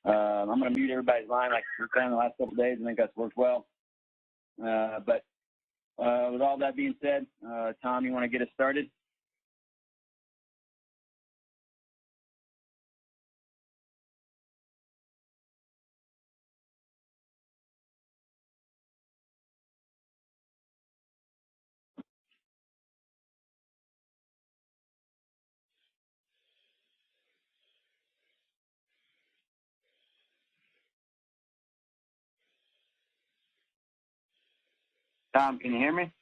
I'm going to mute everybody's line like we've done the last couple of days. I think that's worked well. But with all that being said, Tom, you want to get us started? Tom, can you hear me?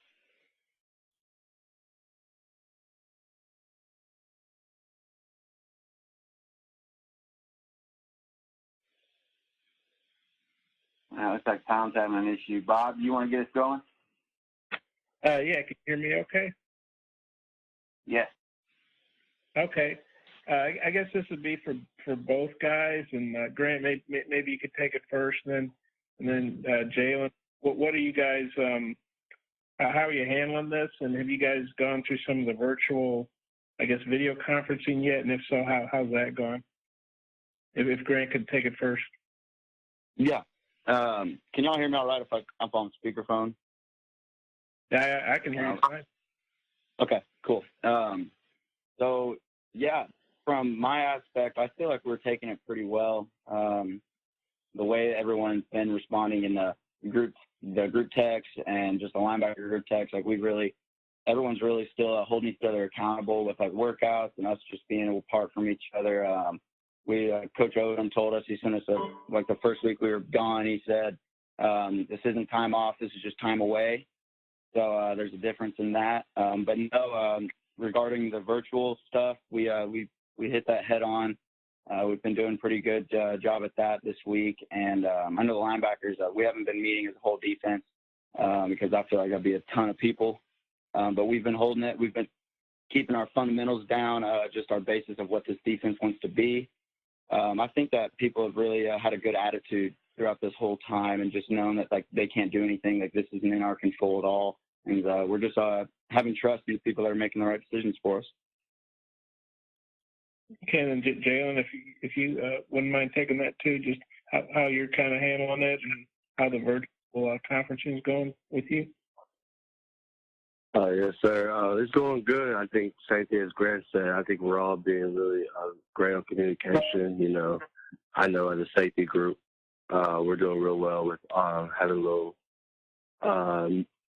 Looks like Tom's having an issue. Bob, you want to get us going? Yeah, can you hear me okay? Yes. Okay. I guess this would be for both guys, and Grant, maybe you could take it first, and then Jalen. What are you guys? How are you handling this? And have you guys gone through some of the virtual, I guess, video conferencing yet? And if so, how's that going? If Grant could take it first. Yeah. Can y'all hear me all right if I'm on speakerphone? Yeah, I can hear you fine. Okay, cool. So, yeah, from my aspect, I feel like we're taking it pretty well. The way everyone's been responding in the group text and just the linebacker group text, like everyone's really still holding each other accountable with like workouts and us just being apart from each other. Coach Odom told us, he sent us like the first week we were gone, he said, this isn't time off, this is just time away. So there's a difference in that. But no, regarding the virtual stuff, we hit that head on. We've been doing a pretty good job at that this week. And I know the linebackers, we haven't been meeting as a whole defense because I feel like that'd be a ton of people. But we've been holding it. We've been keeping our fundamentals down, just our basis of what this defense wants to be. I think that people have really had a good attitude throughout this whole time and just known that like they can't do anything, like this isn't in our control at all. And we're just having trust in the people that are making the right decisions for us. Okay, and Jalen, if you wouldn't mind taking that too, just how you're kind of handling it and how the virtual conferencing is going with you. Yes, sir. It's going good. I think same thing as Grant said. I think we're all being really great on communication. You know, I know as a safety group, we're doing real well with having a little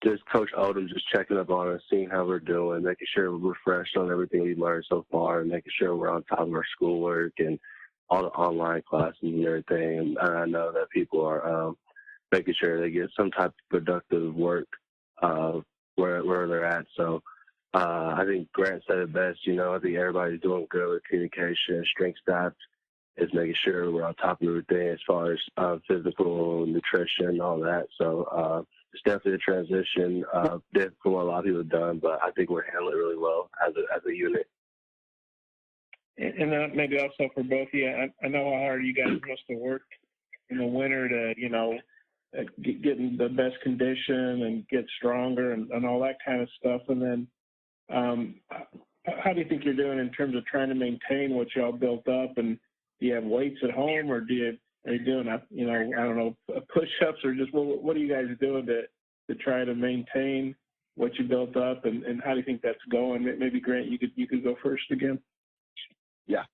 just Coach Odom just checking up on us, seeing how we're doing, making sure we're refreshed on everything we've learned so far, and making sure we're on top of our schoolwork and all the online classes and everything. And I know that people are making sure they get some type of productive work where they're at. So I think Grant said it best. You know, I think everybody's doing good with communication. Strength staff is making sure we're on top of everything as far as physical, nutrition, all that. So it's definitely a transition from what a lot of people have done, but I think we're handling it really well as a unit. And then maybe also for both of you, I know how hard you guys must have worked in the winter to, you know, get in the best condition and get stronger and all that kind of stuff. And then how do you think you're doing in terms of trying to maintain what y'all built up? And do you have weights at home, or are you doing push-ups, or just what are you guys doing to try to maintain what you built up, and how do you think that's going? Maybe Grant, you could go first again. Yeah.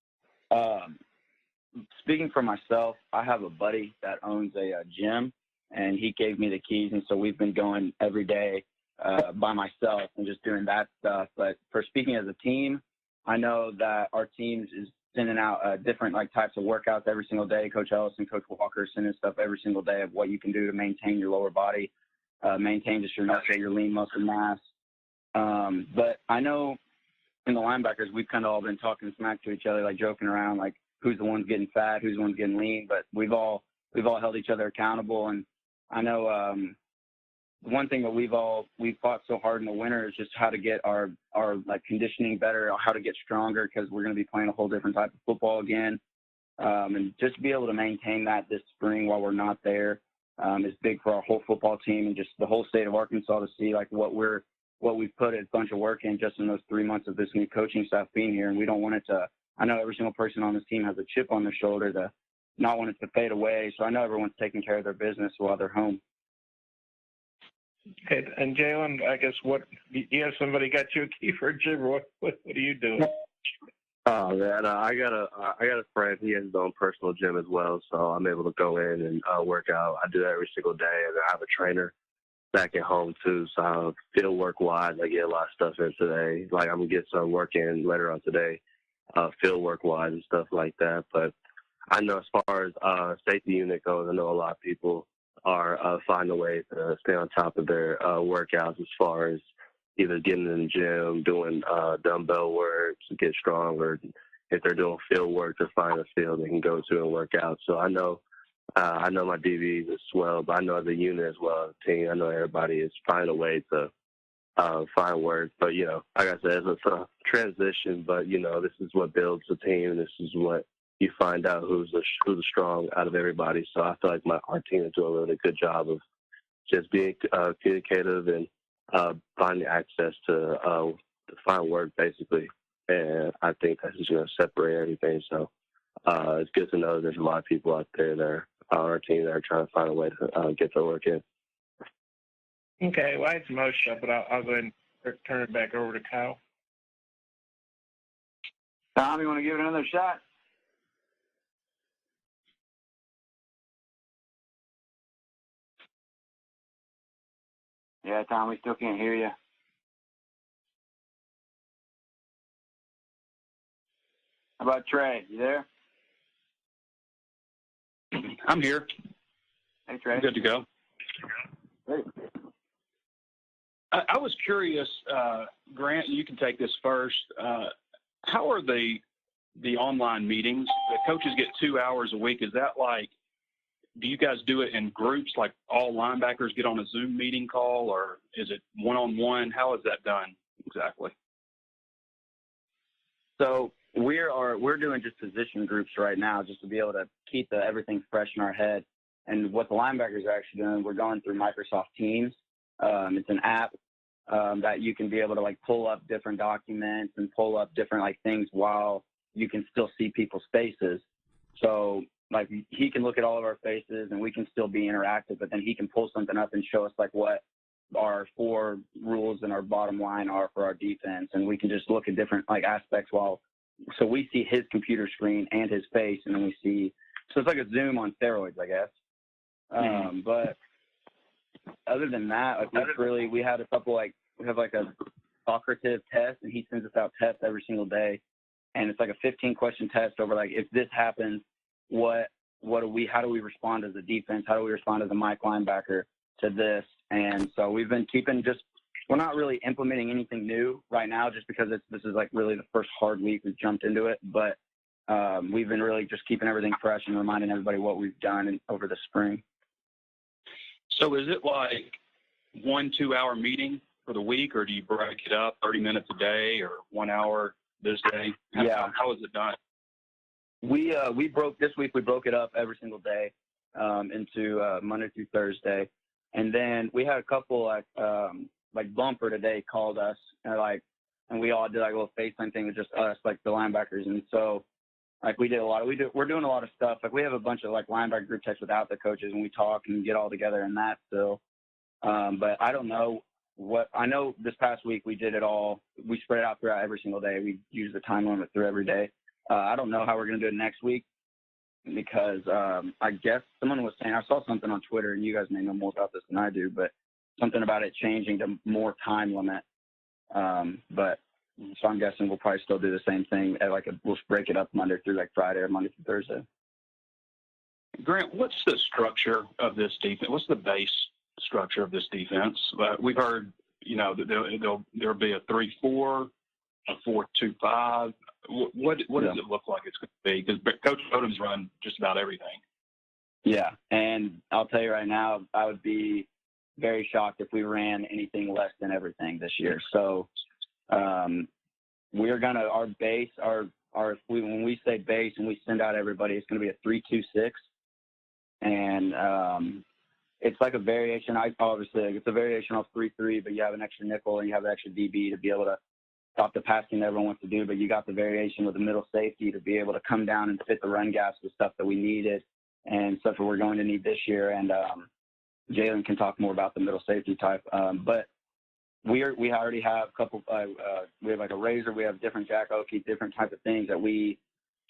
Speaking for myself, I have a buddy that owns a gym, and he gave me the keys, and so we've been going every day by myself and just doing that stuff. But for speaking as a team, I know that our team is sending out different types of workouts every single day. Coach Ellis and Coach Walker sending stuff every single day of what you can do to maintain your lower body, maintain just your muscle, your lean muscle mass. But I know in the linebackers, we've kind of all been talking smack to each other, like joking around, like who's the one's getting fat, who's the one's getting lean. But we've all held each other accountable. And I know one thing that we've fought so hard in the winter is just how to get our conditioning better, how to get stronger, because we're going to be playing a whole different type of football again. And just to be able to maintain that this spring while we're not there is big for our whole football team and just the whole state of Arkansas to see what we've put a bunch of work in just in those 3 months of this new coaching staff being here. And we don't want it to, I know every single person on this team has a chip on their shoulder to not want it to fade away. So I know everyone's taking care of their business while they're home. Okay, and Jalen, I guess do you have somebody got you a key for a gym, or what are you doing? Oh man, I got a friend. He has his own personal gym as well, so I'm able to go in and work out. I do that every single day, and I have a trainer back at home too. So field work wise, I get a lot of stuff in today. Like I'm gonna get some work in later on today, field work wise and stuff like that. But I know as far as safety unit goes, I know a lot of people are finding a way to stay on top of their workouts as far as either getting in the gym, doing dumbbell work to get stronger. If they're doing field work, to find a field they can go to and work out. So I know my DBs as well, but I know the unit as well, the team. I know everybody is finding a way to find work. But, you know, like I said, it's a transition, but, you know, this is what builds the team. This is what you find out who's the strong out of everybody. So I feel like our team is doing a really good job of just being communicative and finding access to find work, basically. And I think that's just going to separate everything. So it's good to know there's a lot of people out there that are on our team that are trying to find a way to get their work in. Okay, well, I had some other stuff, but I'll go ahead and turn it back over to Kyle. Tom, you want to give it another shot? Yeah, Tom, we still can't hear you. How about Trey? You there? I'm here. Hey, Trey. Good to go. Hey. I was curious, Grant, you can take this first. How are the online meetings? The coaches get 2 hours a week. Is that like, do you guys do it in groups, like all linebackers get on a Zoom meeting call, or is it one-on-one? How is that done exactly? So we're doing just position groups right now, just to be able to keep everything fresh in our head. And what the linebackers are actually doing, we're going through Microsoft Teams. It's an app that you can be able to like pull up different documents and pull up different like things while you can still see people's faces. So like he can look at all of our faces and we can still be interactive, but then he can pull something up and show us like what our 4 rules and our bottom line are for our defense. And we can just look at different like aspects so we see his computer screen and his face, and then so it's like a Zoom on steroids, I guess. But other than that, like we had a couple, like we have like a Socrative test, and he sends us out tests every single day. And it's like a 15-question test over like, if this happens, how do we respond as a defense? How do we respond as a Mike linebacker to this? And so we've been we're not really implementing anything new right now, just because this is like really the first hard week we've jumped into it. But we've been really just keeping everything fresh and reminding everybody what we've done over the spring. So is it like 1-2 hour meeting for the week, or do you break it up 30 minutes a day or 1 hour this day? How is it done? This week we broke it up every single day into Monday through Thursday. And then we had a couple like Bumper today called us and we all did like a little FaceTime thing with just us, like the linebackers. And so like we're doing a lot of stuff. Like we have a bunch of like linebacker group texts without the coaches, and we talk and get all together in that still. But I don't know I know this past week we did it all. We spread it out throughout every single day. We used the time limit through every day. I don't know how we're going to do it next week, because I guess someone was saying, I saw something on Twitter, and you guys may know more about this than I do, but something about it changing to more time limit. So I'm guessing we'll probably still do the same thing. We'll break it up Monday through like Friday or Monday through Thursday. Grant, what's the structure of this defense? What's the base structure of this defense? We've heard, that there'll be a 3-4, a 4-2-5. What does it look like it's going to be? Because Coach Odom's run just about everything. Yeah, and I'll tell you right now, I would be very shocked if we ran anything less than everything this year. So we're going to, our base, when we say base and we send out everybody, it's going to be a 3-2-6. And it's like a variation. It's a variation of 3-3, but you have an extra nickel and you have an extra DB to be able to stop the passing that everyone wants to do, but you got the variation with the middle safety to be able to come down and fit the run gaps with stuff that we needed and stuff that we're going to need this year. And Jalen can talk more about the middle safety type. But we already have a couple, we have like a razor, we have different Jack Okie, different type of things that we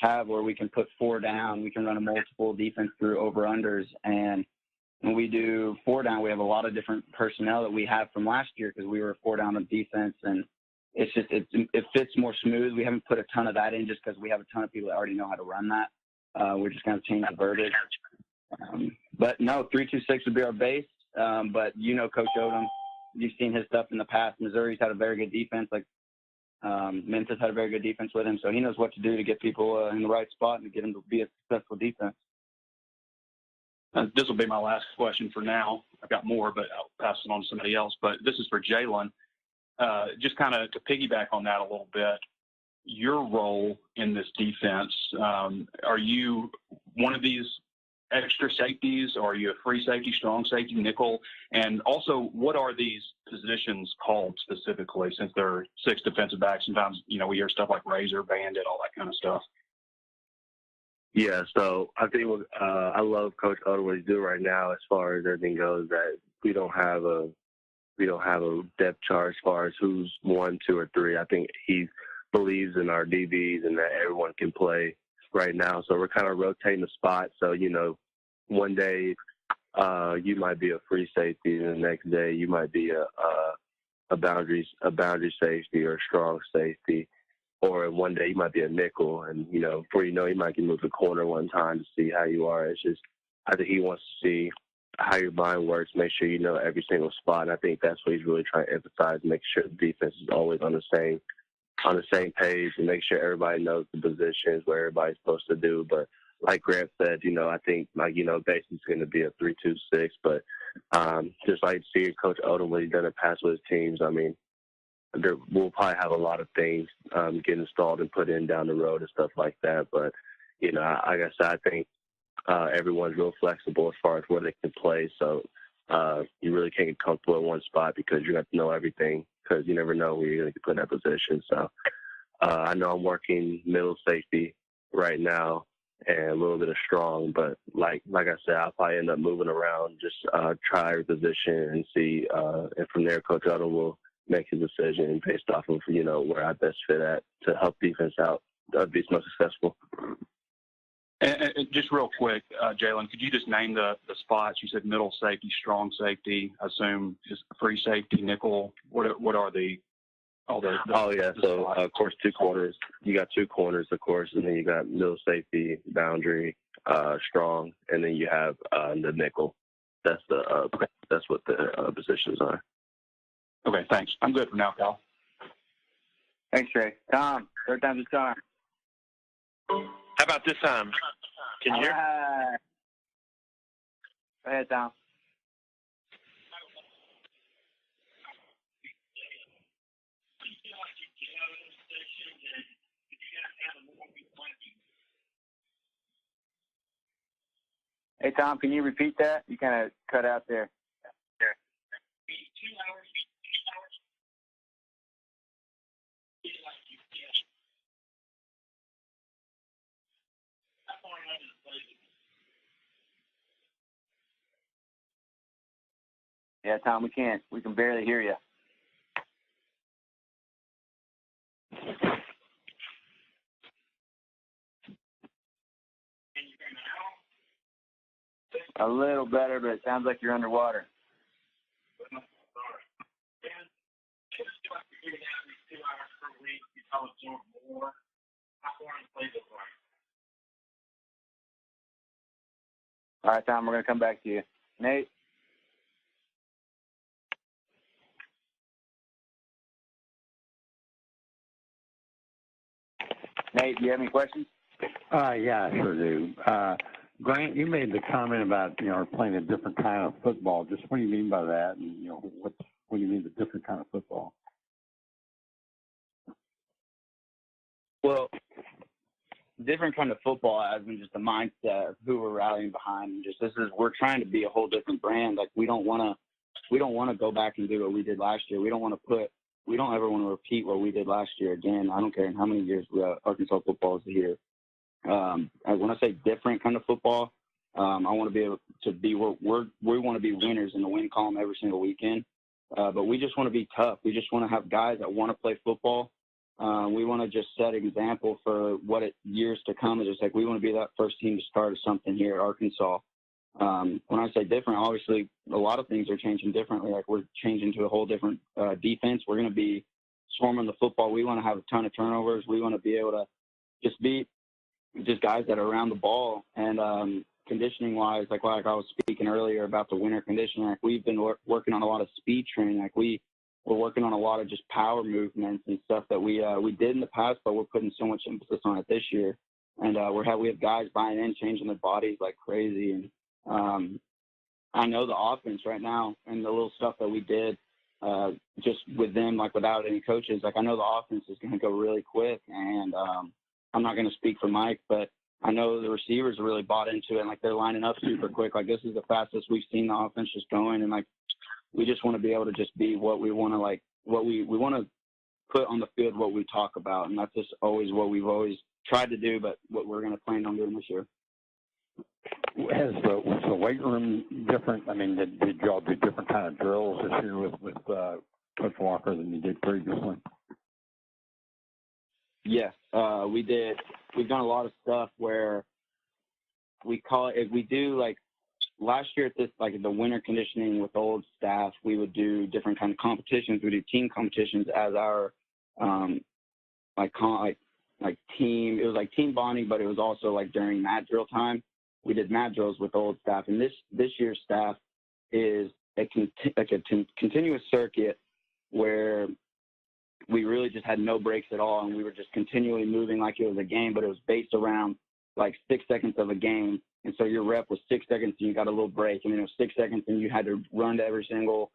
have where we can put 4 down. We can run a multiple defense through over-unders. And when we do 4 down, we have a lot of different personnel that we have from last year because we were 4 down on defense. And it's just, it fits more smooth. We haven't put a ton of that in just because we have a ton of people that already know how to run that. We're just going to change the verbiage. But no, 3-2-6 would be our base. But you know Coach Odom, you've seen his stuff in the past. Missouri's had a very good defense. Like Memphis had a very good defense with him, so he knows what to do to get people in the right spot and to get them to be a successful defense. This will be my last question for now. I've got more, but I'll pass it on to somebody else. But this is for Jalen. Just kind of to piggyback on that a little bit, your role in this defense, are you one of these extra safeties, or are you a free safety, strong safety, nickel? And also, what are these positions called specifically, since there are 6 defensive backs? Sometimes, you know, we hear stuff like razor, bandit, all that kind of stuff. Yeah, so I think I love Coach Odom what he's doing right now as far as everything goes, that we don't have a depth chart as far as who's 1, 2, or 3. I think he believes in our DBs and that everyone can play right now. So we're kind of rotating the spot. So, you know, one day you might be a free safety, and the next day you might be a boundary safety or a strong safety, or one day you might be a nickel. And, you know, before you know, you might get moved to corner one time to see how you are. It's just, I think he wants to see how your mind works, make sure you know every single spot. And I think that's what he's really trying to emphasize, make sure the defense is always on the same page, and make sure everybody knows the positions, what everybody's supposed to do. But like Grant said, you know, I think, like, you know, basically it's going to be a 3-2-6. But just like seeing Coach Odom, what he's done in the past with his teams, I mean, we'll probably have a lot of things get installed and put in down the road and stuff like that. But, you know, like I said, I think everyone's real flexible as far as where they can play. So you really can't get comfortable in one spot because you have to know everything, because you never know where you're going to get put in that position. So I know I'm working middle safety right now and a little bit of strong, but like I said, I'll probably end up moving around, just try every position and see. And from there, Coach Otto will make his decision based off of, you know, where I best fit at to help defense out, be most successful. And just real quick, Jalen, could you just name the spots? You said middle safety, strong safety, I assume is free safety, nickel. What are all the So, spots? of course, 2 corners. You got 2 corners, of course, and then you got middle safety, boundary, strong, and then you have the nickel. That's that's what the positions are. Okay, thanks. I'm good for now, Kyle. Thanks, Trey. Tom, third time's a charm. How about this time? Can you hear? Go ahead, Tom. Hey, Tom, can you repeat that? You kind of cut out there. Yeah, Tom, we can't. We can barely hear you. A little better, but it sounds like you're underwater. All right, Tom, we're going to come back to you. Nate? Nate, do you have any questions? Yeah, I sure do. Grant, you made the comment about, you know, playing a different kind of football. Just what do you mean by that? And, you know, what do you mean the different kind of football? Well, different kind of football as in just the mindset of who we're rallying behind. And just we're trying to be a whole different brand. Like we don't want to go back and do what we did last year. We don't want to put we don't ever want to repeat what we did last year again. I don't care in how many years Arkansas football is here. When I say different kind of football, I want to be able to be we want to be winners in the win column every single weekend. But we just want to be tough. We just want to have guys that want to play football. We want to just set an example for what years to come. It's just like we want to be that first team to start something here at Arkansas. When I say different, obviously a lot of things are changing differently. Like we're changing to a whole different defense. We're going to be swarming the football. We want to have a ton of turnovers. We want to be able to just be just guys that are around the ball. And conditioning wise, like I was speaking earlier about the winter conditioning, like we've been working on a lot of speed training. Like we're working on a lot of just power movements and stuff that we did in the past, but we're putting so much emphasis on it this year. And we have guys buying in, changing their bodies like crazy. And I know the offense right now and the little stuff that we did just with them, like without any coaches, like I know the offense is going to go really quick. And I'm not going to speak for Mike, but I know the receivers are really bought into it. And like they're lining up super quick. Like this is the fastest we've seen the offense just going. And like we just want to be able to just be what we want to, like what we want to put on the field, what we talk about. And that's just always what we've always tried to do, but what we're going to plan on doing this year. Was the weight room different? I mean, did y'all do different kind of drills this year with Coach Walker than you did previously? Yes, we did. We've done a lot of stuff where we call it, we do like last year at this, like the winter conditioning with the old staff, we would do different kind of competitions. We do team competitions as our team. It was like team bonding, but it was also like during mat drill time. We did mat drills with the old staff, and this year's staff is a continuous circuit where we really just had no breaks at all, and we were just continually moving like it was a game, but it was based around like 6 seconds of a game. And so your rep was 6 seconds and you got a little break, and then it was 6 seconds and you had to run to every single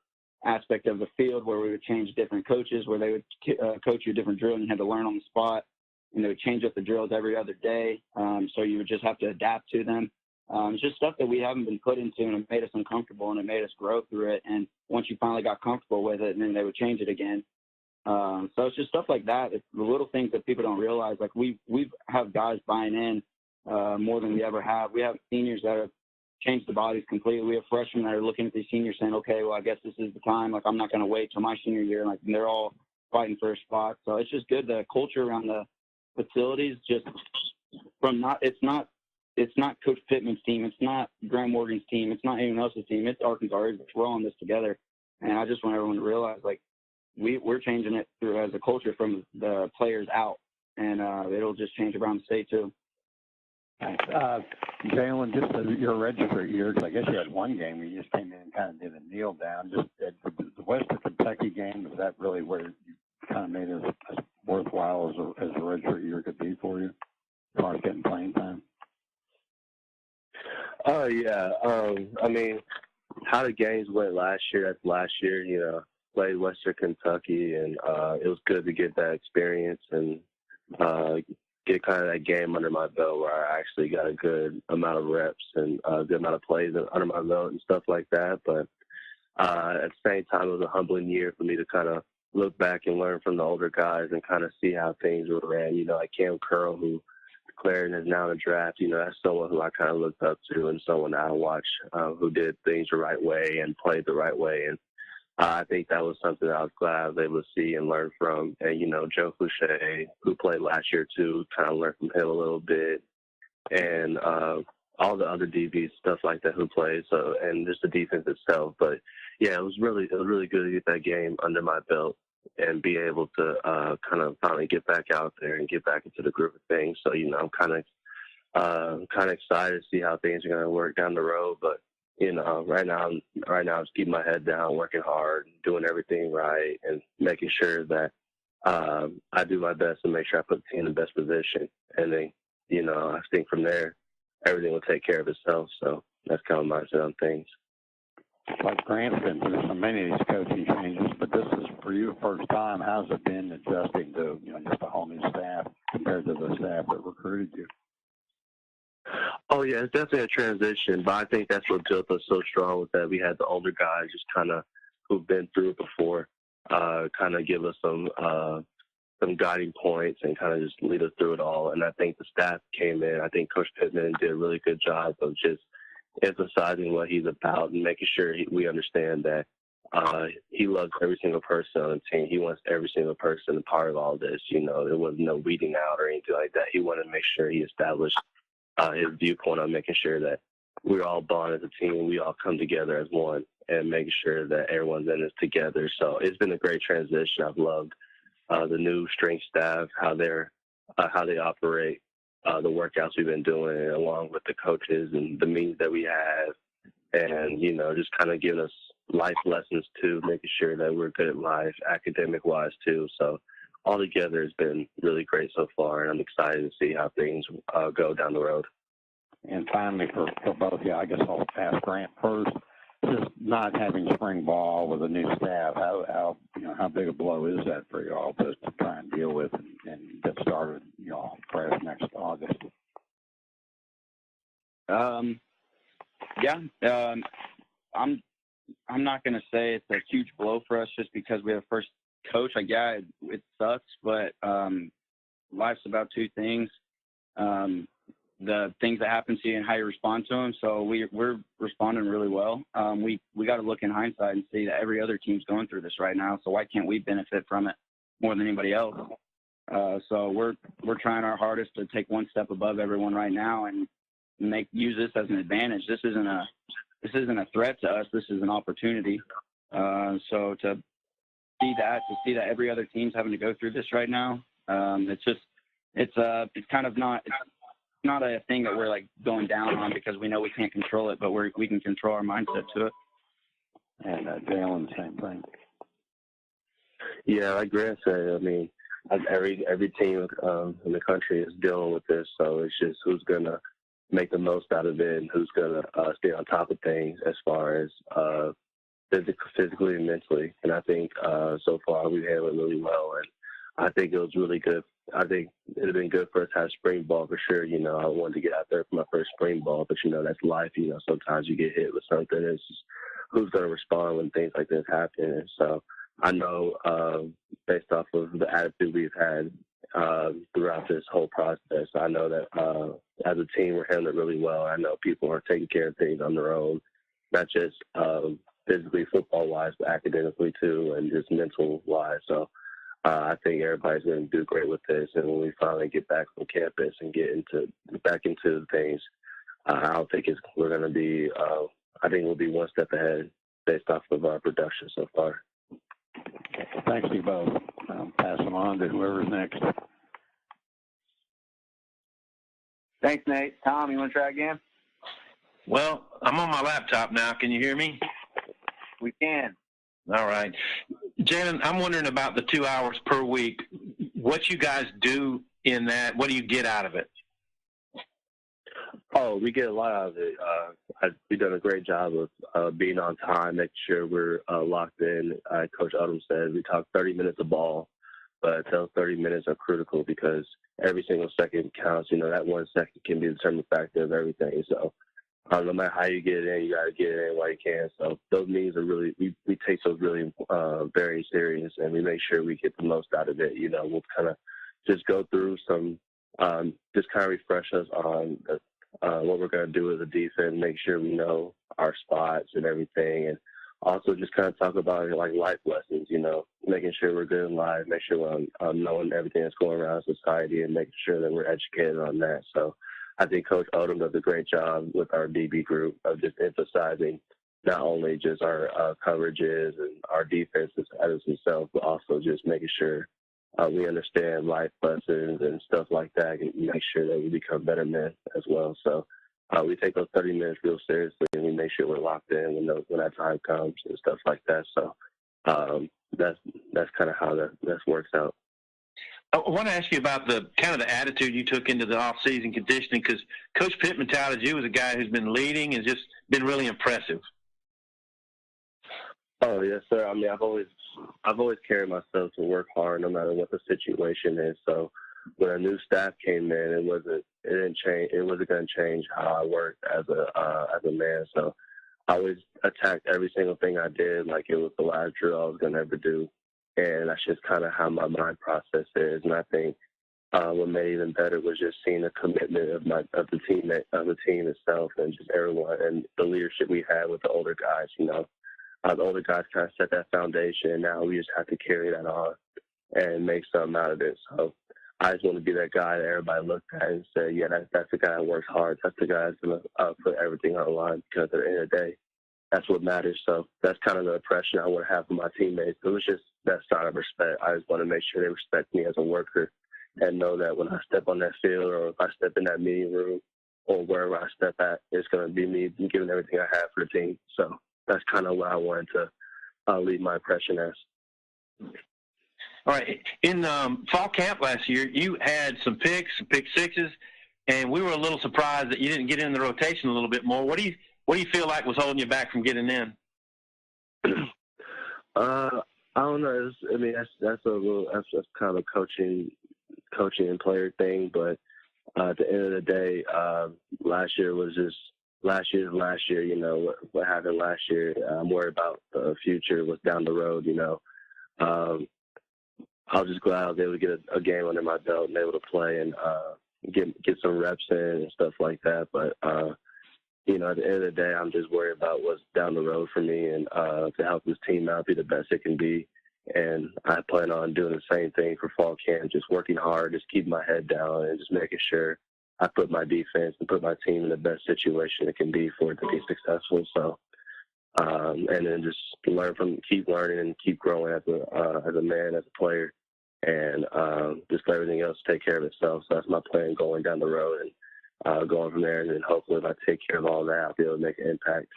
aspect of the field, where we would change different coaches, where they would coach you a different drill and you had to learn on the spot, and they would change up the drills every other day. So you would just have to adapt to them. It's just stuff that we haven't been put into, and it made us uncomfortable, and it made us grow through it. And once you finally got comfortable with it, and then they would change it again. So it's just stuff like that. It's the little things that people don't realize. Like we have guys buying in more than we ever have. We have seniors that have changed the bodies completely. We have freshmen that are looking at these seniors saying, okay, well, I guess this is the time. Like I'm not going to wait till my senior year. Like they're all fighting for a spot. So it's just good. The culture around the facilities, just from it's not Coach Pittman's team. It's not Grant Morgan's team. It's not anyone else's team. It's Arkansas. We're all in this together. And I just want everyone to realize, like, we're changing it through as a culture from the players out. And it'll just change around the state, too. Thanks. Jalen, just your redshirt year, because I guess you had one game where you just came in and kind of did a kneel down. Just the Western Kentucky game, is that really where you kind of made it as worthwhile as a redshirt year could be for you, as far as getting playing time? Oh, yeah. I mean, how the games went last year, you know, played Western Kentucky, and it was good to get that experience and get kind of that game under my belt where I actually got a good amount of reps and a good amount of plays under my belt and stuff like that. But at the same time, it was a humbling year for me to kind of look back and learn from the older guys and kind of see how things were ran. You know, like Cam Curl, who declared and is now in the draft, you know, that's someone who I kind of looked up to and someone I watched who did things the right way and played the right way. And I think that was something that I was glad I was able to see and learn from. And, you know, Joe Fouché, who played last year too, kind of learned from him a little bit. And all the other DBs, stuff like that, who played. So, and just the defense itself. But, yeah, it was really good to get that game under my belt and be able to kind of finally get back out there and get back into the groove of things. So, you know, I'm kind of excited to see how things are going to work down the road. But, you know, right now, I'm just keeping my head down, working hard, doing everything right, and making sure that I do my best to make sure I put the team in the best position. And then, you know, I think from there, everything will take care of itself. So that's kind of my mindset on things. Like Grant's been through so many of these coaching changes, but this is for you the first time. How's it been adjusting to, you know, just a whole new staff compared to the staff that recruited you? Oh, yeah, it's definitely a transition, but I think that's what built us so strong with that. We had the older guys just kind of who've been through it before. kind of give us some guiding points and kind of just lead us through it all. And I think the staff came in. I think Coach Pittman did a really good job of just emphasizing what he's about and making sure we understand that he loves every single person on the team. He wants every single person a part of all this. You know, there was no weeding out or anything like that. He wanted to make sure he established his viewpoint on making sure that we're all bond as a team. We all come together as one and making sure that everyone's in this together. So it's been a great transition. I've loved the new strength staff, how they operate, the workouts we've been doing, along with the coaches and the meetings that we have, and you know, just kind of giving us life lessons too, making sure that we're good at life, academic wise too. So all together has been really great so far, and I'm excited to see how things go down the road. And finally, for both of you, I guess I'll ask Grant first. Just not having spring ball with a new staff, how big a blow is that for you all to try and deal with and get started, you know, fresh next August? I'm not going to say it's a huge blow for us just because we have a first coach. Like, yeah, it sucks, but life's about two things. The things that happen to you and how you respond to them. So we're responding really well. We got to look in hindsight and see that every other team's going through this right now. So why can't we benefit from it more than anybody else? So we're trying our hardest to take one step above everyone right now and use this as an advantage. This isn't a threat to us. This is an opportunity. So to see that every other team's having to go through this right now, it's kind of not a thing that we're like going down on because we know we can't control it, but we can control our mindset to it. And Jalen, same thing. Yeah, like Grant said, I mean, every team in the country is dealing with this, so it's just who's gonna make the most out of it and who's gonna stay on top of things as far as physically and mentally. And I think so far we've handled it really well, and I think it was really good. I think it would have been good for us to have spring ball for sure. You know, I wanted to get out there for my first spring ball, but, you know, that's life. You know, sometimes you get hit with something. It's just who's going to respond when things like this happen. And so I know based off of the attitude we've had throughout this whole process, I know that as a team we're handling it really well. I know people are taking care of things on their own, not just physically, football-wise, but academically too, and just mental-wise. So I think everybody's going to do great with this, and when we finally get back on campus and get back into things, I don't think we're going to be. I think we'll be one step ahead based off of our production so far. Thanks to you both. I'll pass them on to whoever's next. Thanks, Nate. Tom, you want to try again? Well, I'm on my laptop now. Can you hear me? We can. All right. Jalen, I'm wondering about the 2 hours per week. What you guys do in that, what do you get out of it? Oh, we get a lot out of it. We've done a great job of being on time, making sure we're locked in. Coach Odom said we talk 30 minutes of ball, but those 30 minutes are critical because every single second counts. You know, that 1 second can be the determining factor of everything. So no matter how you get it in, you got to get it in while you can. So those meetings are really, we take those really very serious, and we make sure we get the most out of it. You know, we'll kind of just go through some, just kind of refresh us on what we're going to do as a defense, make sure we know our spots and everything, and also just kind of talk about like life lessons, you know, making sure we're good in life, make sure we're knowing everything that's going around society and making sure that we're educated on that. So I think Coach Odom does a great job with our DB group of just emphasizing not only just our coverages and our defenses as itself, but also just making sure we understand life lessons and stuff like that, and make sure that we become better men as well. So we take those 30 minutes real seriously, and we make sure we're locked in when that time comes and stuff like that. So that's kind of how that works out. I want to ask you about the kind of the attitude you took into the off-season conditioning, because Coach Pittman touted you as a guy who's been leading and just been really impressive. Oh yes, sir. I mean, I've always carried myself to work hard, no matter what the situation is. So when a new staff came in, it wasn't going to change how I worked as a man. So I always attacked every single thing I did like it was the last drill I was going to ever do. and that's just kind of how my mind process is. And I think what made it even better was just seeing the commitment of the team itself, and just everyone, and the leadership we had with the older guys. The older guys kind of set that foundation, and now we just have to carry that on and make something out of it. So I just want to be that guy that everybody looked at and said, yeah, that's the guy that works hard. That's the guy that's going to put everything on the line, because at the end of the day, that's what matters. So that's kind of the impression I want to have for my teammates. It was just that sign of respect. I just want to make sure they respect me as a worker and know that when I step on that field, or if I step in that meeting room, or wherever I step at, it's going to be me giving everything I have for the team. So that's kind of what I wanted to leave my impression as. All right. In fall camp last year, you had some pick sixes, and we were a little surprised that you didn't get in the rotation a little bit more. What do you feel like was holding you back from getting in? I don't know. That's kind of a coaching and player thing. But at the end of the day, last year was just last year. What happened last year. I'm worried about the future. What's down the road. I was just glad I was able to get a game under my belt and able to play and get some reps in and stuff like that. But at the end of the day, I'm just worried about what's down the road for me, and to help this team out be the best it can be. And I plan on doing the same thing for fall camp, just working hard, just keeping my head down, and just making sure I put my defense and put my team in the best situation it can be for it to be successful. So, and then just keep learning and keep growing as a man, as a player, and just let everything else take care of itself. So that's my plan going down the road, and going from there. And then hopefully if I take care of all that, I'll be able to make an impact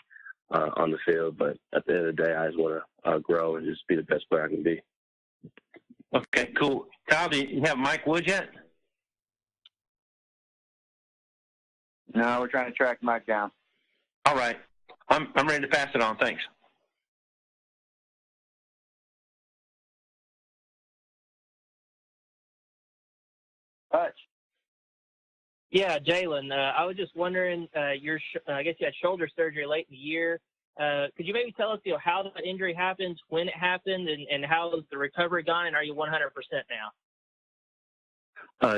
on the field. But at the end of the day, I just want to grow and just be the best player I can be. Okay, cool. Kyle, do you have Mike Wood yet? No, we're trying to track Mike down. All right. I'm ready to pass it on. Thanks. Hutch. Yeah, Jalen, I was just wondering, I guess you had shoulder surgery late in the year. Could you maybe tell us, how that injury happened, when it happened, and how has the recovery gone, and are you 100% now?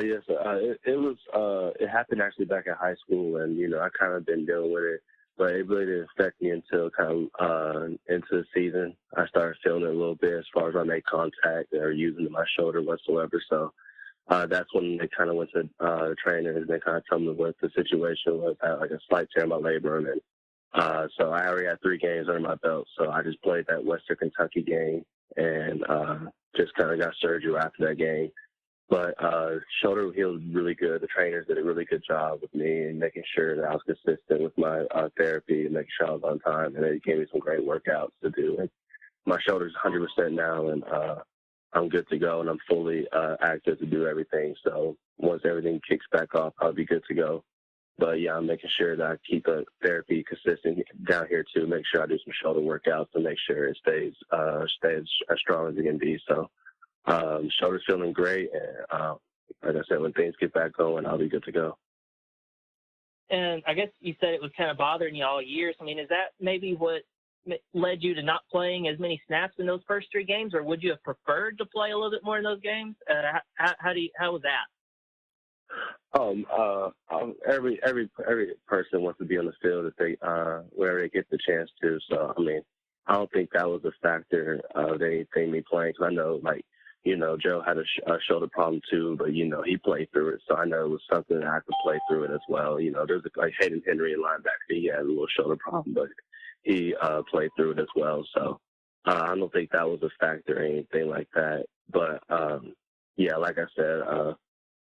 Yes, it happened actually back in high school, and I kind of been dealing with it, but it really didn't affect me until kind of into the season. I started feeling it a little bit as far as I made contact or using my shoulder whatsoever. So that's when they kind of went to the trainers, and they kind of told me what the situation was. I had like a slight tear in my labrum, and so I already had 3 games under my belt. So I just played that Western Kentucky game, and just kind of got surgery after that game. But shoulder healed really good. The trainers did a really good job with me and making sure that I was consistent with my therapy and making sure I was on time. And they gave me some great workouts to do. And my shoulder's 100% now, and I'm good to go, and I'm fully active to do everything. So once everything kicks back off, I'll be good to go. But, yeah, I'm making sure that I keep the therapy consistent down here, too, make sure I do some shoulder workouts to make sure it stays as strong as it can be. So shoulder's feeling great, and like I said, when things get back going, I'll be good to go. And I guess you said it was kind of bothering you all year. So, is that maybe what led you to not playing as many snaps in those first 3 games, or would you have preferred to play a little bit more in those games? How was that? Every person wants to be on the field if they wherever they get the chance to. So I don't think that was a factor of anything me playing, because I know Joe had a shoulder problem too, but he played through it, so I know it was something that I could play through it as well. There's like Hayden Henry, a linebacker, he had a little shoulder problem, but he played through it as well. So I don't think that was a factor or anything like that. But yeah, like I said,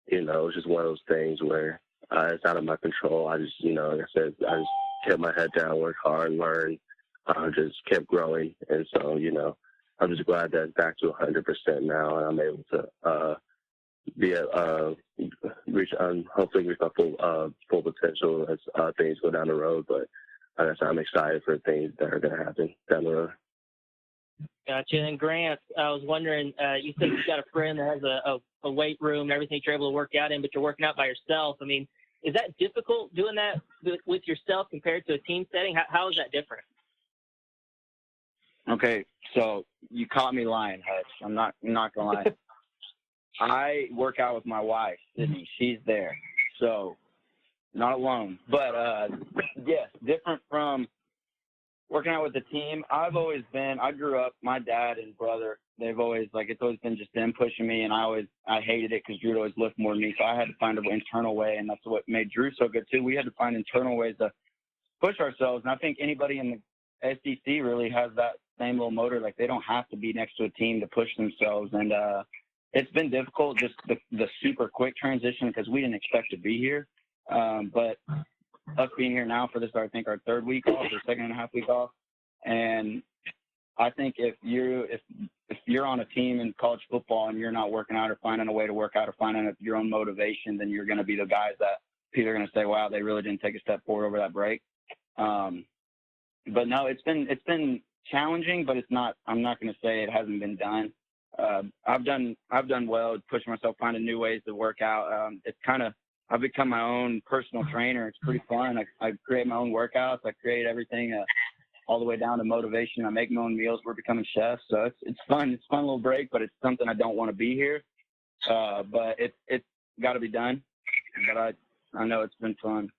it was just one of those things where it's out of my control. I just, like I said, I just kept my head down, worked hard, learned, just kept growing. And so, I'm just glad that it's back to 100% now, and I'm able to hopefully reach my full potential as things go down the road. But like I said, I'm excited for things that are going to happen down the road. Gotcha. And Grant, I was wondering, you said you've got a friend that has a weight room and everything you're able to work out in, but you're working out by yourself. Is that difficult doing that with yourself compared to a team setting? How is that different? Okay, so you caught me lying, Hutch. I'm not gonna lie. I work out with my wife, Sydney. She's there, so not alone. But yes, different from working out with the team. I grew up, my dad and brother, they've always, it's always been just them pushing me, and I hated it because Drew would always lift more than me, so I had to find an internal way, and that's what made Drew so good too. We had to find internal ways to push ourselves, and I think anybody in the SEC really has that same little motor. Like, they don't have to be next to a team to push themselves, and it's been difficult, just the super quick transition, because we didn't expect to be here. But us being here now for this, I think, our third week off or second and a half week off. And I think if you're on a team in college football and you're not working out or finding a way to work out or finding your own motivation, then you're going to be the guys that people are going to say, wow, they really didn't take a step forward over that break. But no, it's been challenging, but I'm not going to say it hasn't been done. I've done well, pushing myself, finding new ways to work out. I've become my own personal trainer. It's pretty fun. I create my own workouts. I create everything all the way down to motivation. I make my own meals. We're becoming chefs. So it's fun. It's a fun little break, but it's something I don't want to be here. But it's got to be done. But I know it's been fun.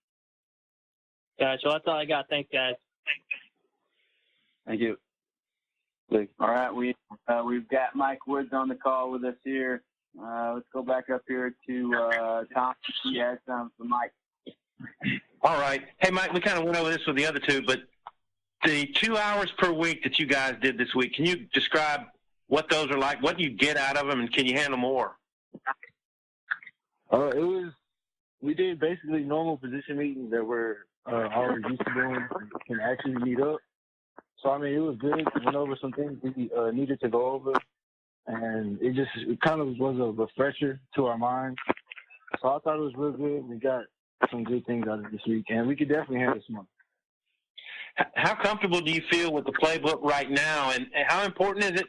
Gotcha. Well, that's all I got. Thanks, guys. Thank you. All right, we've got Mike Woods on the call with us here. Let's go back up here to Tom. He has some for Mike. All right. Hey, Mike, we kind of went over this with the other two, but the 2 hours per week that you guys did this week, can you describe what those are like? What do you get out of them, and can you handle more? We did basically normal position meetings that we're already used to doing and can actually meet up. So, I mean, it was good. We went over some things we needed to go over, and it kind of was a refresher to our minds. So I thought it was real good. We got some good things out of this week, and we could definitely handle some more. How comfortable do you feel with the playbook right now, and how important is it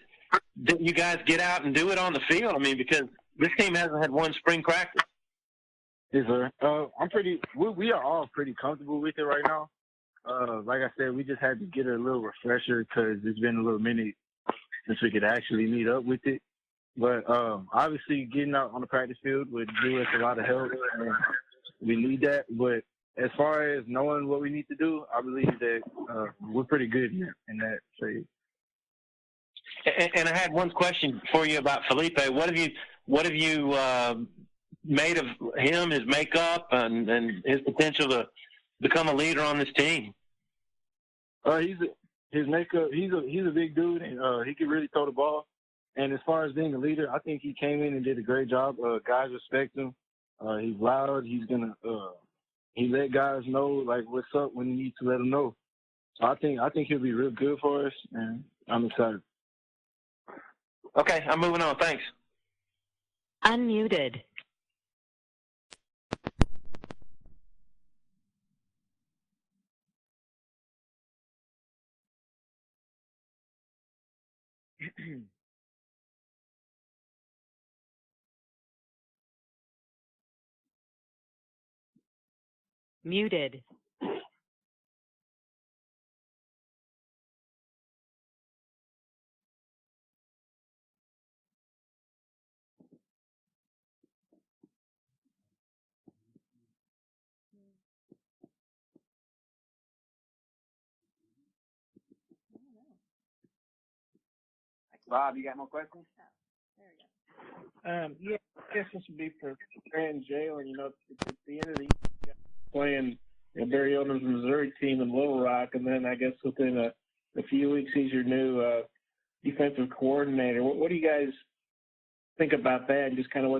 that you guys get out and do it on the field? I mean, because this team hasn't had one spring practice. Yes, sir. We are all pretty comfortable with it right now. Like I said, we just had to get a little refresher because it's been a little minute since we could actually meet up with it. But obviously, getting out on the practice field would do us a lot of help, and we need that. But as far as knowing what we need to do, I believe that we're pretty good here in that phase. And I had one question for you about Felipe. What have you made of him, his makeup, and his potential to become a leader on this team? His makeup. He's a big dude, and he can really throw the ball. And as far as being a leader, I think he came in and did a great job. Guys respect him. He's loud. He let guys know like what's up when he needs to let them know. So I think he'll be real good for us, and I'm excited. Okay, I'm moving on. Thanks. Unmuted. Muted. Bob, you got more questions? Yeah, I guess this would be for Grant and Jalen. You know, at the end of the year, playing Barry Odom's Missouri team in Little Rock, and then I guess within a few weeks he's your new defensive coordinator. What do you guys think about that, and just kind of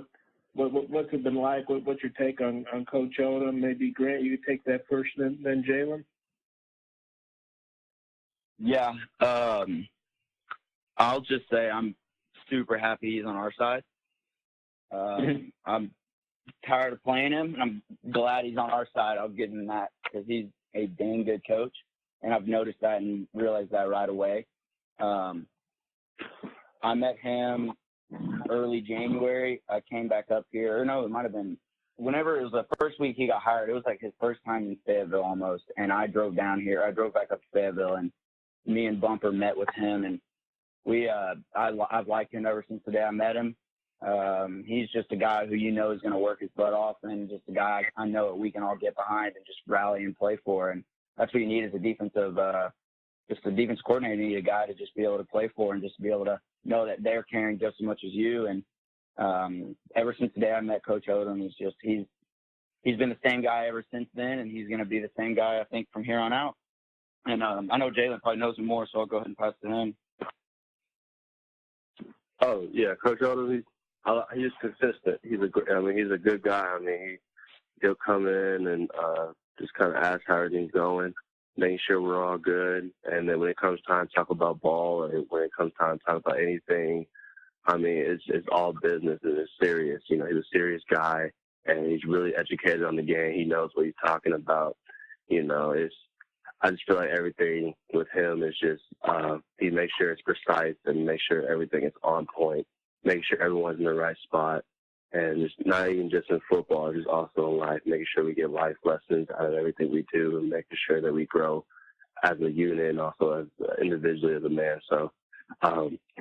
what's it been like? What's your take on Coach Odom? Maybe Grant, you could take that first, then Jalen. Yeah, I'll just say I'm super happy he's on our side. I'm tired of playing him, and I'm glad he's on our side. I'll give him that because he's a dang good coach, and I've noticed that and realized that right away. I met him early January. I came back up here. Or no, it might have been whenever it was the first week he got hired. It was like his first time in Fayetteville almost, and I drove down here. I drove back up to Fayetteville, and me and Bumper met with him, and I've liked him ever since the day I met him. He's just a guy who is going to work his butt off, and just a guy I know that we can all get behind and just rally and play for. And that's what you need as a defense coordinator. You need a guy to just be able to play for and just be able to know that they're caring just as much as you. And ever since the day I met Coach Odom, he's been the same guy ever since then, and he's going to be the same guy, I think, from here on out. And I know Jalen probably knows him more, so I'll go ahead and pass to him. Oh yeah, Coach Odom, he's consistent. He's a good guy. I mean, he'll come in and just kind of ask how everything's going, making sure we're all good. And then when it comes time to talk about ball, or when it comes time to talk about anything, I mean, it's all business and it's serious. He's a serious guy, and he's really educated on the game. He knows what he's talking about. I just feel like everything with him is just he makes sure it's precise and makes sure everything is on point, making sure everyone's in the right spot, and it's not even just in football, just also in life, making sure we get life lessons out of everything we do and making sure that we grow as a unit and also as individually as a man. So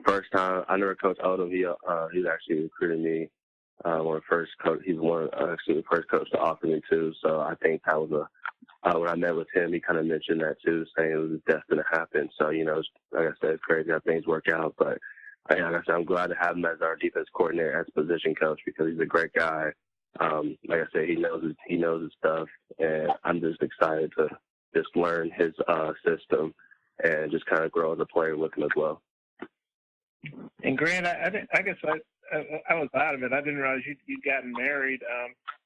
first time I never Coach Odom, he's actually recruited me. He's actually the first coach to offer me too. So I think that was when I met with him, he kind of mentioned that too, saying it was destined to happen. So, like I said, it's crazy how things work out. But like I said, I'm glad to have him as our defense coordinator, as position coach, because he's a great guy. Like I said, he knows his stuff, and I'm just excited to just learn his system and just kind of grow as a player with him as well. And Grant, I guess I was out of it. I didn't realize you'd gotten married.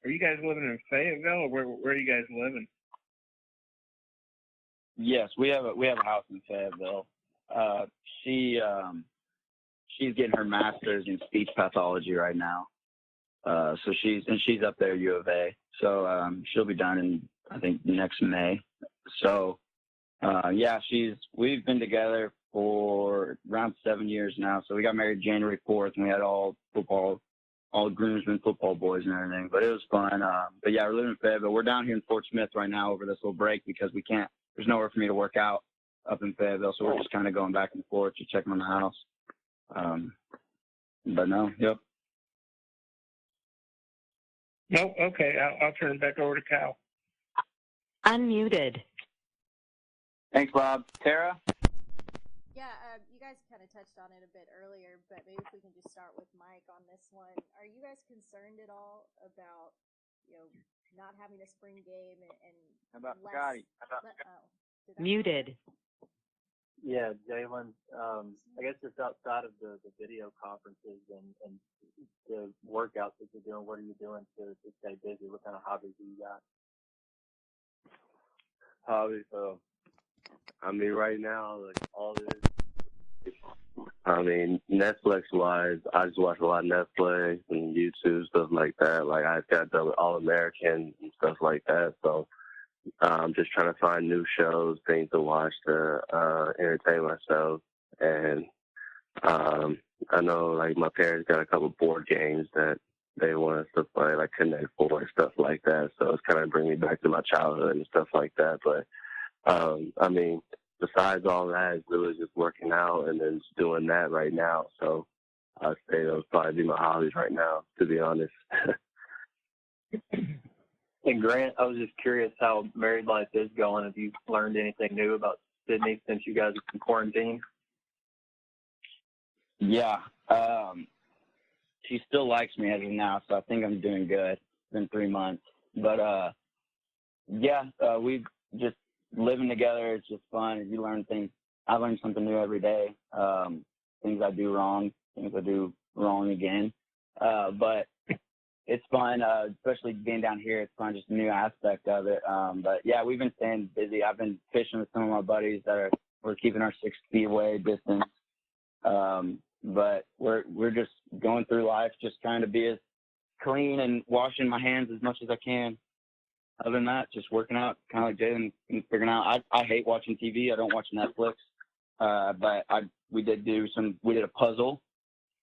Are you guys living in Fayetteville, or where are you guys living? Yes, we have a house in Fayetteville. She's getting her master's in speech pathology right now. So she's up there at U of A. So she'll be done in, I think, next May. So we've been together for around 7 years now. So we got married January 4th, and we had all groomsmen, football boys and everything. But it was fun. But yeah, we're living in Fayetteville. We're down here in Fort Smith right now over this little break because there's nowhere for me to work out up in Fayetteville. So we're just kind of going back and forth to checking on the house. But no, yep. Nope. Okay. I'll turn it back over to Kyle. Unmuted. Thanks, Bob. Tara? Yeah, you guys kind of touched on it a bit earlier, but maybe if we can just start with Mike on this one. Are you guys concerned at all about, not having a spring game and How about less, Scotty? Muted. Yeah, Jalen, I guess just outside of the video conferences and the workouts that you're doing, what are you doing to stay busy? What kind of hobbies do you got? Hobbies, I mean, right now, like all this. I mean, Netflix-wise, I just watch a lot of Netflix and YouTube, stuff like that. Like, I got done with All-American and stuff like that. So I'm just trying to find new shows, things to watch to entertain myself. And I know, like, my parents got a couple board games that they want us to play, like Connect Four and stuff like that. So it's kind of bringing me back to my childhood and stuff like that. But, I mean, besides all that, it's really just working out and then just doing that right now. So I'd say those probably be my hobbies right now, to be honest. And Grant, I was just curious how married life is going. Have you learned anything new about Sydney since you guys have been quarantined? Yeah. She still likes me as of now, so I think I'm doing good. It's been 3 months. But, we've just living together. It's just fun. You learn things. I learn something new every day. Things I do wrong, things I do wrong again. But it's fun, especially being down here. It's fun, just a new aspect of it. But yeah, we've been staying busy. I've been fishing with some of my buddies we're keeping our 6 feet away distance. But we're just going through life, just trying to be as clean and washing my hands as much as I can. Other than that, just working out, kind of like Jalen, and figuring out. I hate watching TV. I don't watch Netflix. But we did a puzzle.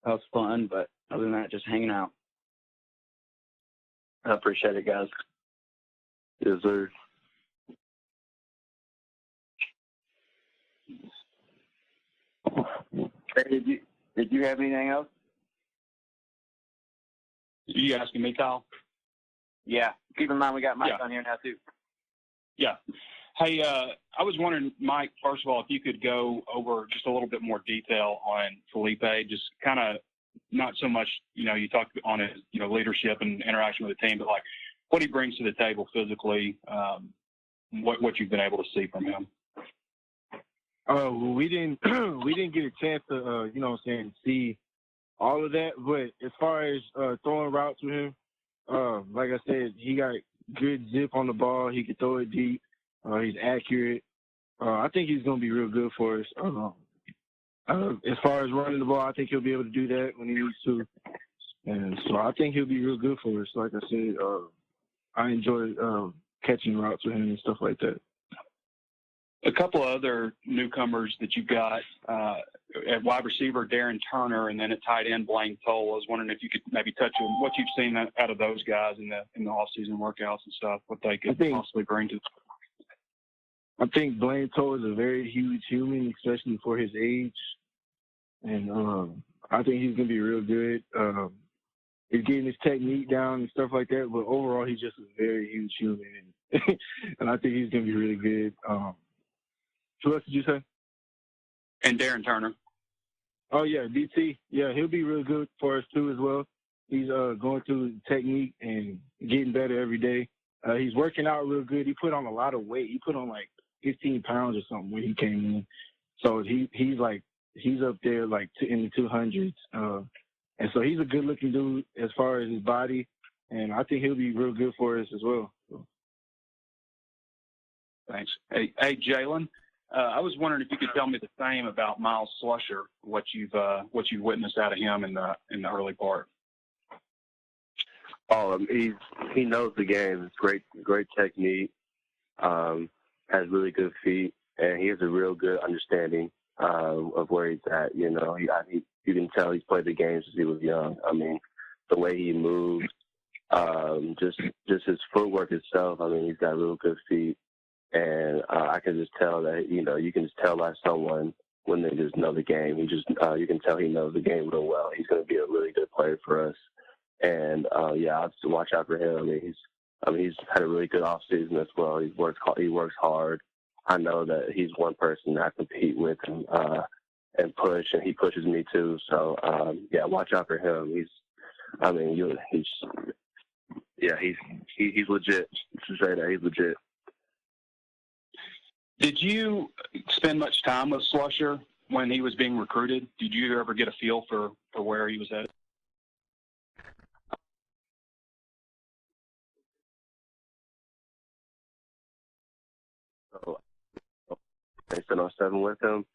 That was fun. But other than that, just hanging out. I appreciate it, guys. Yes, sir. Hey, did you have anything else? You asking me, Kyle? Yeah. Keep in mind we got Mike on here now too. Yeah. Hey, I was wondering, Mike, first of all, if you could go over just a little bit more detail on Felipe, just kind of not so much, you talked on his, leadership and interaction with the team, but like what he brings to the table physically, what you've been able to see from him. Well, we didn't get a chance to, see all of that. But as far as throwing routes with him, like I said, he got good zip on the ball. He can throw it deep. He's accurate. I think he's going to be real good for us. As far as running the ball, I think he'll be able to do that when he needs to. And so I think he'll be real good for us. Like I said, I enjoy catching routes with him and stuff like that. A couple of other newcomers that you've got at wide receiver, Darren Turner, and then at tight end, Blaine Toll. I was wondering if you could maybe touch on what you've seen out of those guys in the off-season workouts and stuff, what they could possibly bring to. I think Blaine Toll is a very huge human, especially for his age, and I think he's gonna be real good. He's getting his technique down and stuff like that, but overall, he's just a very huge human, and I think he's gonna be really good. Who else did you say? And Darren Turner. Oh, yeah, DT. Yeah, he'll be real good for us, too, as well. He's going through technique and getting better every day. He's working out real good. He put on a lot of weight. He put on, 15 pounds or something when he came in. So he's up there, in the 200s. And so he's a good-looking dude as far as his body, and I think he'll be real good for us as well. So. Thanks. Hey, Jalen. I was wondering if you could tell me the same about Miles Slusher, what you've witnessed out of him in the early part. Oh, he knows the game. It's great technique. Has really good feet, and he has a real good understanding of where he's at. You can tell he's played the game since he was young. I mean, the way he moves, just his footwork itself. I mean, he's got real good feet. And I can just tell that, you can just tell by someone when they just know the game. You can tell he knows the game real well. He's going to be a really good player for us. And, I'll just watch out for him. He's had a really good offseason as well. He works hard. I know that he's one person that I compete with and push, and he pushes me too. So, watch out for him. He's legit. Straight out, he's legit. Did you spend much time with Slusher when he was being recruited? Did you ever get a feel for where he was at? So I spent on 7 with him,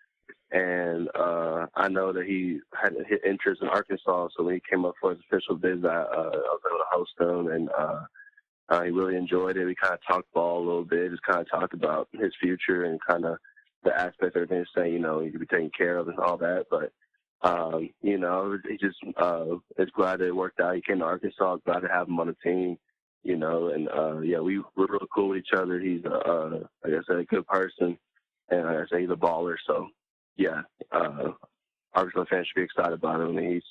and I know that he had hit interest in Arkansas. So when he came up for his official visit, I was able to host him, and he really enjoyed it. We kind of talked ball a little bit, just kind of talked about his future and kind of the aspects of everything, saying, he could be taken care of and all that. But, he just is glad that it worked out. He came to Arkansas, glad to have him on the team, and, we're real cool with each other. He's, like I said, a good person, and like I said, he's a baller. So, Arkansas fans should be excited about him. He's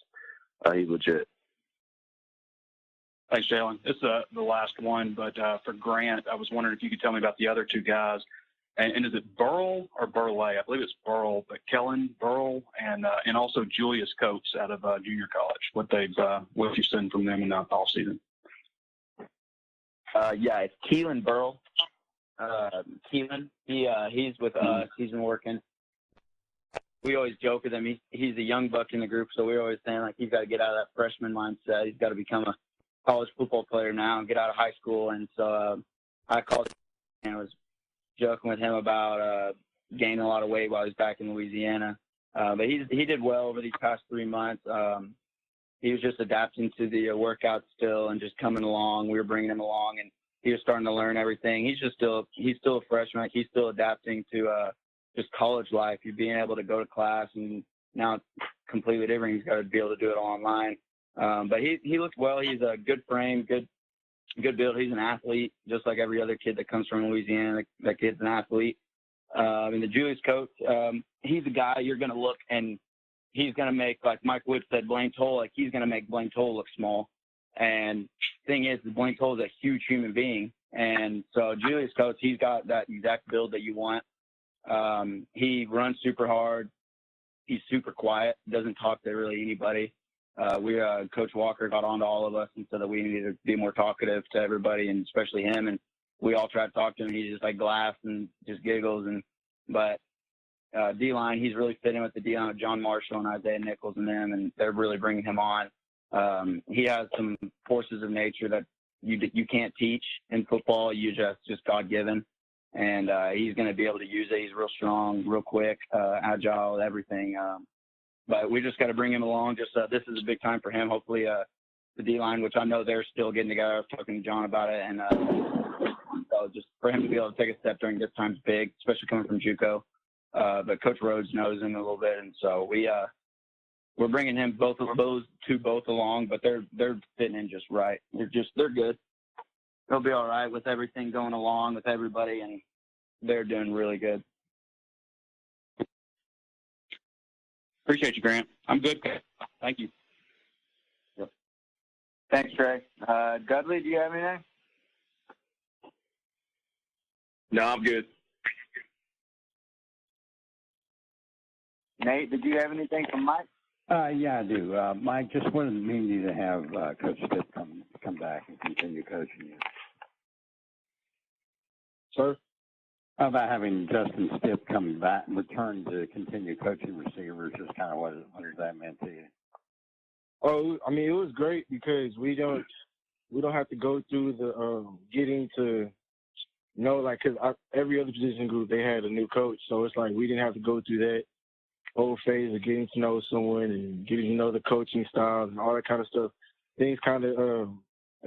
legit. Thanks, Jalen. It's the last one, but for Grant, I was wondering if you could tell me about the other two guys. And is it Burl or Burley? I believe it's Burl, but Kellen Burl and also Julius Coates out of junior college. What you've seen from them in the off season? It's Keelan Burl. Keelan, he's with us. He's been working. We always joke with him. He's a young buck in the group, so we're always saying he's got to get out of that freshman mindset. He's got to become a college football player now and get out of high school. And so I called him and I was joking with him about gaining a lot of weight while he's back in Louisiana. But he did well over these past 3 months. He was just adapting to the workout still and just coming along. We were bringing him along, and he was starting to learn everything. He's still a freshman. He's still adapting to just college life. You're being able to go to class, and now it's completely different. He's got to be able to do it all online. But he looks well. He's a good frame, good build. He's an athlete, just like every other kid that comes from Louisiana. That kid's an athlete. And the Julius Coates, he's a guy you're going to look and he's going to make, like Mike Wood said, Blaine Toll, like he's going to make Blaine Toll look small. And thing is, Blaine Toll is a huge human being. And so Julius Coates, he's got that exact build that you want. He runs super hard. He's super quiet, doesn't talk to really anybody. Coach Walker got on to all of us and said that we needed to be more talkative to everybody, and especially him. And we all tried to talk to him. He's just like laughs and just giggles. But D-line, he's really fitting with the D-line with John Marshall and Isaiah Nichols and them, and they're really bringing him on. He has some forces of nature that you can't teach in football. You just God-given. And he's going to be able to use it. He's real strong, real quick, agile, everything. But we just got to bring him along. This is a big time for him. Hopefully the D-line, which I know they're still getting together. I was talking to John about it. And so just for him to be able to take a step during this time is big, especially coming from JUCO. But Coach Rhodes knows him a little bit. And so we're bringing him both along, but they're fitting in just right. They're good. They'll be all right with everything going along with everybody, and they're doing really good. Appreciate you, Grant. I'm good. Thank you. Yep. Thanks, Trey. Dudley, do you have anything? No, I'm good. Nate, did you have anything from Mike? Yeah, I do. Mike, just wanted me to have Coach Stitt come back and continue coaching you. Sir? How about having Justin Stitt come back and return to continue coaching receivers? Just kind of what does that mean to you? Oh, I mean, it was great because we don't have to go through the getting to like, because every other position group they had a new coach, so it's like we didn't have to go through that whole phase of getting to know someone and getting to know the coaching styles and all that kind of stuff. Things kind of,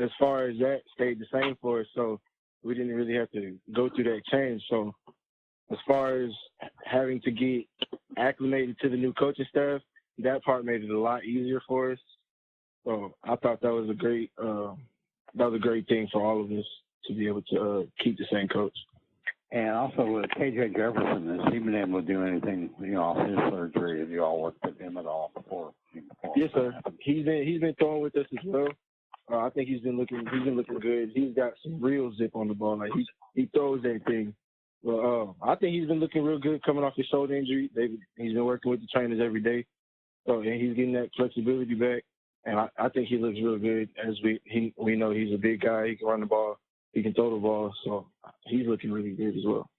as far as that, stayed the same for us. So we didn't really have to go through that change. So as far as having to get acclimated to the new coaching staff, that part made it a lot easier for us. So I thought that was a great thing for all of us to be able to keep the same coach. And also with KJ Jefferson, has he been able to do anything, off his surgery? Have you all worked with him at all before? Yes, sir. He's been throwing with us as well. I think he's been looking good. He's got some real zip on the ball. Like he throws everything. Well, I think he's been looking real good coming off his shoulder injury. He's been working with the trainers every day, so and he's getting that flexibility back. And I think he looks real good. As we know he's a big guy. He can run the ball. He can throw the ball. So he's looking really good as well.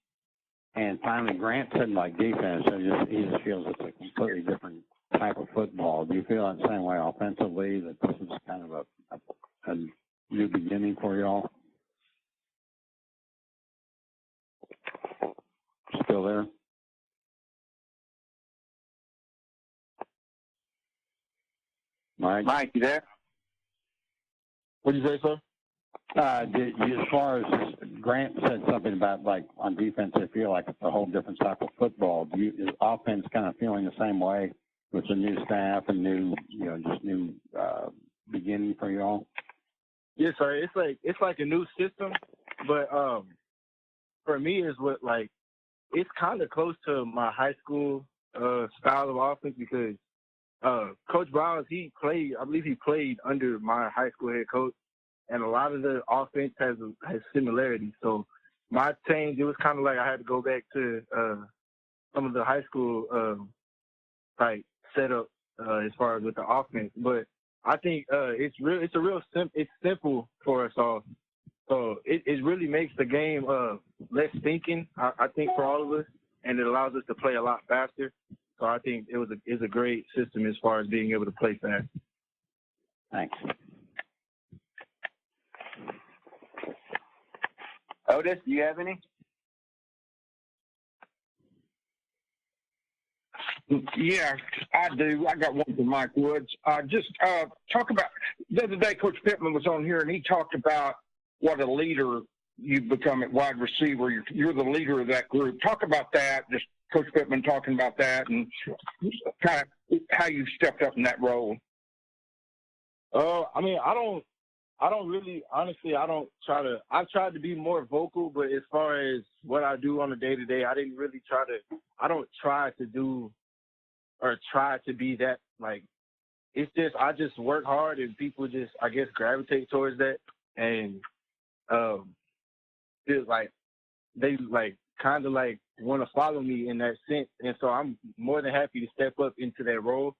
And finally, Grant said like defense, he just feels it's a completely different type of football. Do you feel that same way offensively, that this is kind of a new beginning for y'all? Still there? Mike, you there? What did you say, sir? As far as Grant said something about like on defense, they feel like it's a whole different type of football. Is offense kind of feeling the same way with the new staff and new beginning for y'all? Yes, sir. It's like a new system, but for me, it's kind of close to my high school style of offense because Coach Browns, I believe he played under my high school head coach, and a lot of the offense has similarities. So my change, it was kind of like I had to go back to some of the high school type setup as far as with the offense. But I think it's simple for us all. So it really makes the game less thinking, I think, for all of us, and it allows us to play a lot faster. So I think it's a great system as far as being able to play fast. Thanks. Otis, do you have any? Yeah, I do. I got one from Mike Woods. Just talk about the other day, Coach Pittman was on here, and he talked about what a leader you become at wide receiver. You're the leader of that group. Talk about that. Just Coach Pittman talking about that, and kind of how you stepped up in that role. I mean, I don't really, honestly, I've tried to be more vocal, but as far as what I do on a day-to-day, I don't try to do or try to be that, like, it's just, I just work hard and people just, I guess, gravitate towards that. And feels like they like kind of like want to follow me in that sense. And so I'm more than happy to step up into that role.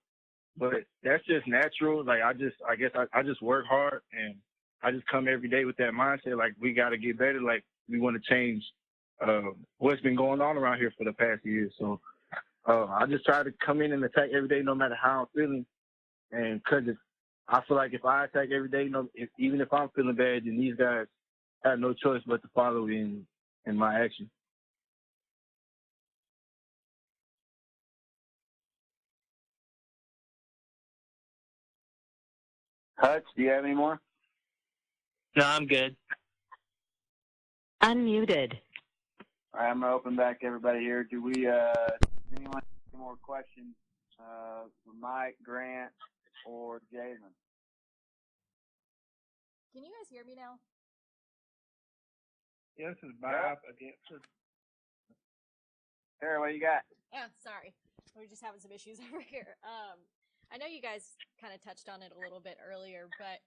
But that's just natural. Like, I guess I just work hard and I just come every day with that mindset. Like, we got to get better. Like, we want to change what's been going on around here for the past years. So I just try to come in and attack every day, no matter how I'm feeling. And because I feel like if I attack every day, even if I'm feeling bad, then these guys have no choice but to follow in my action. Hutch, do you have any more? No, I'm good. Unmuted. All right, I'm gonna open back everybody here. Do we anyone have any more questions for Mike, Grant, or Jalen? Can you guys hear me now? Yeah, this is Bob again. Sarah, what you got? Oh, sorry. We're just having some issues over here. I know you guys kind of touched on it a little bit earlier, but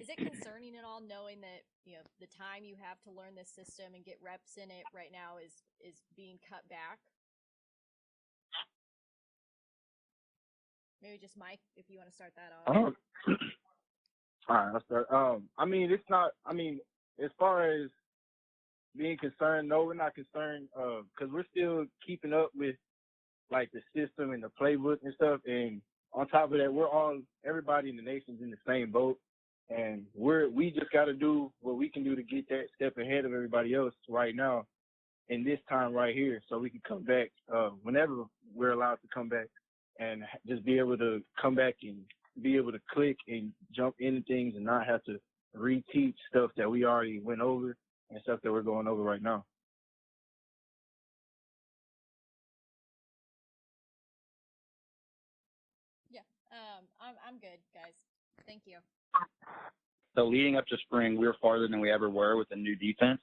is it concerning at all knowing that, you know, the time you have to learn this system and get reps in it right now is being cut back? Maybe just Mike, if you want to start that off. All right, I'll start. I mean, it's not. I mean, as far as being concerned, no, we're not concerned because we're still keeping up with like the system and the playbook and stuff. And on top of that, everybody in the nation's in the same boat, and we just got to do what we can do to get that step ahead of everybody else right now, in this time right here, so we can come back whenever we're allowed to come back, and just be able to come back and be able to click and jump into things and not have to reteach stuff that we already went over and stuff that we're going over right now. Yeah, I'm good, guys. Thank you. So leading up to spring, we were farther than we ever were with a new defense.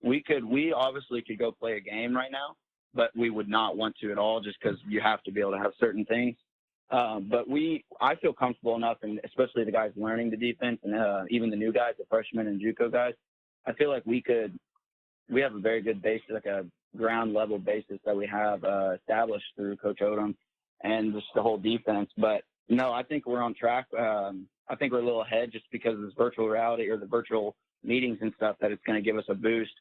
We obviously could go play a game right now, but we would not want to at all, just because you have to be able to have certain things. But I feel comfortable enough, and especially the guys learning the defense, and even the new guys, the freshmen and JUCO guys. I feel like we have a very good basis, like a ground level basis that we have established through Coach Odom and just the whole defense. But no, I think we're on track. I think we're a little ahead just because of this virtual reality or the virtual meetings and stuff, that it's going to give us a boost.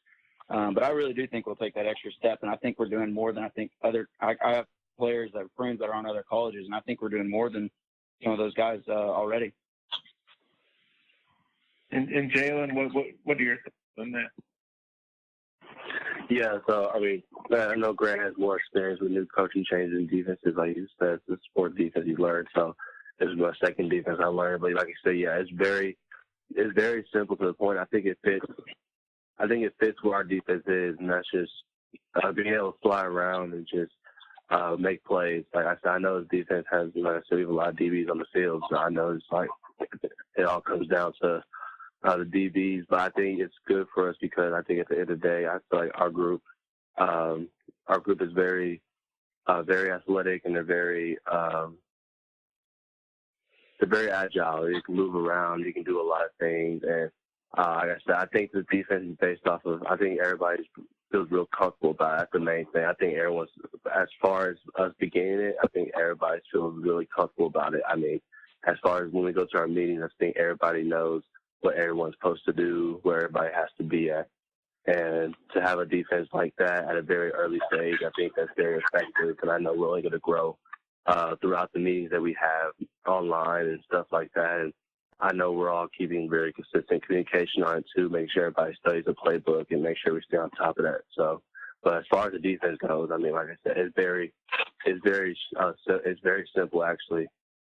But I really do think we'll take that extra step, and I think we're doing more than I think I have players that are friends that are on other colleges, and I think we're doing more than some of those guys already. And Jalen, what are your thoughts on that? Yeah, so I mean, I know Grant has more experience with new coaching changes in defenses. Like you said, it's sport defense he learned. So this is my second defense I learned. But like you said, yeah, it's very simple to the point. I think it fits where our defense is, and that's just being able to fly around and just make plays. Like I said, I know the defense has, like I said, we have a lot of DBs on the field, so I know it's like it all comes down to the DBs. But I think it's good for us because I think at the end of the day, I feel like our group is very athletic, and they're very agile. You can move around, you can do a lot of things, and like I said, I think the defense is based off of. I think everybody feels real comfortable about it. That's the main thing. I think everyone's, as far as us beginning it, I think everybody feels really comfortable about it. I mean, as far as when we go to our meetings, I think everybody knows what everyone's supposed to do, where everybody has to be at. And to have a defense like that at a very early stage, I think that's very effective, because I know we're only going to grow throughout the meetings that we have online and stuff like that. And I know we're all keeping very consistent communication on it too, make sure everybody studies the playbook and make sure we stay on top of that. So, but as far as the defense goes, I mean, like I said, it's very simple actually,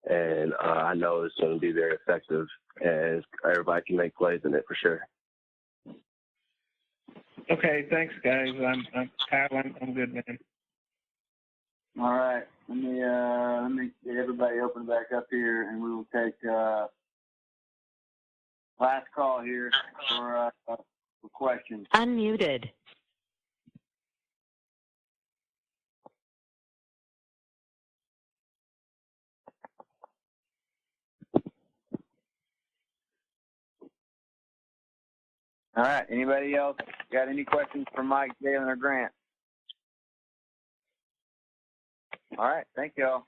and I know it's going to be very effective, and everybody can make plays in it for sure. Okay, thanks, guys. I'm good, man. All right, let me get everybody open back up here, and we will take last call here for questions. Unmuted. All right. Anybody else got any questions for Mike, Jalen, or Grant? All right. Thank y'all.